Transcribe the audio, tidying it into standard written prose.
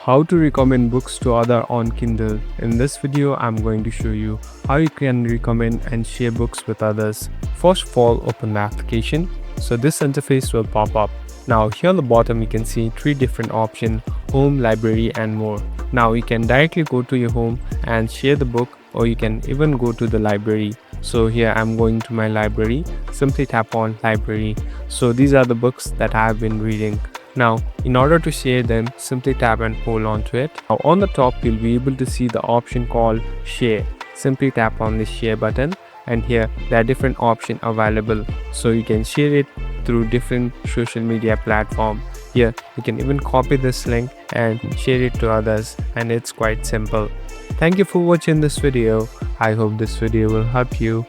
How to recommend books to other on Kindle. In this video, I'm going to show you how you can recommend and share books with others. First of all, open the application. So this interface will pop up. Now here on the bottom, you can see three different options: home, library and more. Now you can directly go to your home and share the book, or you can even go to the library. So here I'm going to my library. Simply tap on library. So these are the books that I have been reading. Now, in order to share them, simply tap and hold on to it. Now on the top, you'll be able to see the option called share. Simply tap on the share button, and here there are different options available. So you can share it through different social media platforms. Here you can even copy this link and share it to others, and it's quite simple. Thank you for watching this video. I hope this video will help you.